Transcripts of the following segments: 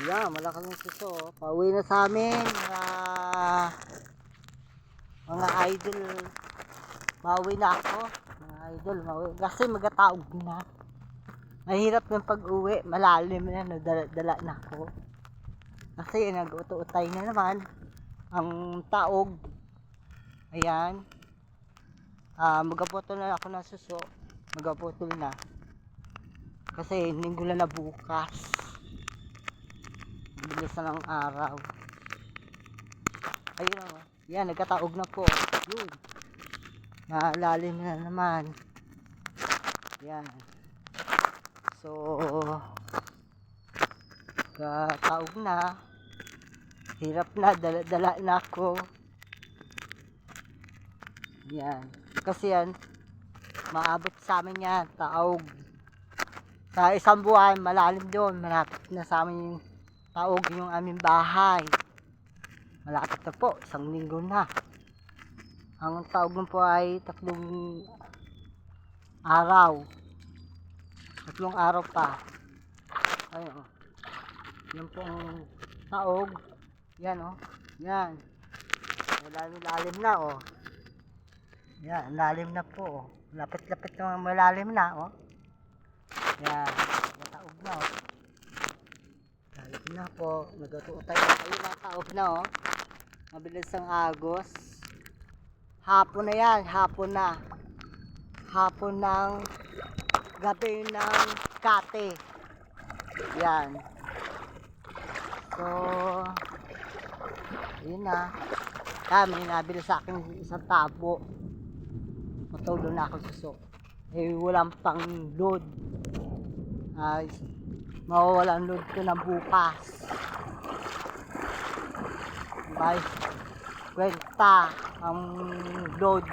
Yan, malaking suso. Pauwi na sa amin. Mga idol. Mauwi na ako. Mga idol, mauwi. Kasi magataog na. Mahirap ng pag-uwi. Malalim na. Dala na ako. Kasi nag-uto-utay na naman. Ang taog. Ayan. Magaputol na ako ng suso. Magaputol na. Kasi linggo na bukas. Bilis na ng araw. Ayun o. Yan, nagkataog na po. Yun. Nalalim na naman. Yan. So, nagkataog na. Hirap na. Dala na ako. Yan. Kasi yan, maabot sa amin yan. Taog. Sa isang buwan, malalim doon. Malapit na sa amin yung taog yung aming bahay. Malapit na po, 1 linggo na. Ang taog mo po ay 3 araw. 3 araw pa. Ayun. Yan po ang taog. Yan o. Yan. Malalim na o. Yan, lalim na po. Lapit-lapit na malalim na o. Yan. Taog na o. Lalim na po. Nagatuutay na kayo ng taog na o. Mabilis ang agos. Hapon na yan. Hapon na. Hapon ng gabi ng kate. Yan. So, yun na. May nabili sa akin isang tabo. Matulo na ako suso. Walang pang load. Mawawalan load ko na bukas. Bye. Kwenta ang load.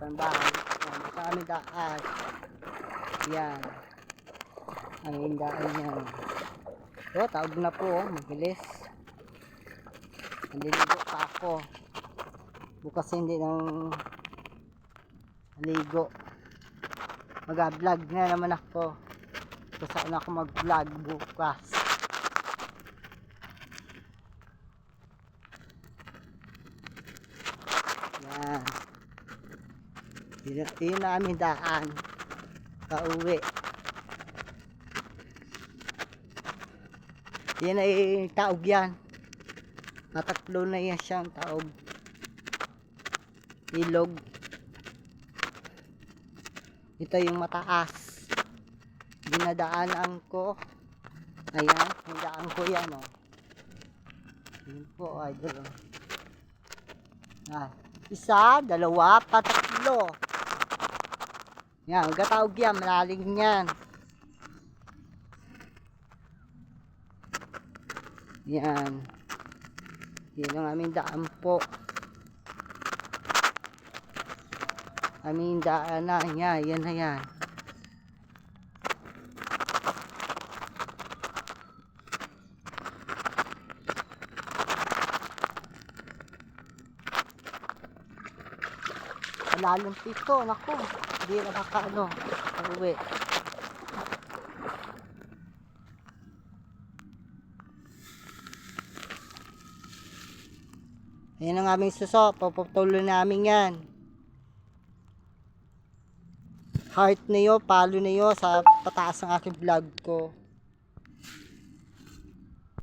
Pandahan. Sa aming daan. Yan. Ang daan yan. So, taog na po. Mabilis. Naliligo pa ako. Bukas hindi nang ligo. Mag-vlog na naman ako. So, saan ako mag-vlog bukas. Yan. Yun na aming daan. Pauwi. Yan ay taog yan. Natatlo na yan siyang taog. Ilog. Ito yung mataas. Dinadaanan ko. Ayan. Dinadaan ko yan o. Yun po idol o. Isa, dalawa, patatlo. Yan. Gataog yan. Malalim yan. Yan. Yan ang aming daan po. Aming daan na. Yan na yan. Malalim pito. Naku. Hindi nakakaano. Uwi. Ayan ang aming suso. Paputuloy namin yan. Heart niyo, follow niyo sa pataas ng aking vlog ko.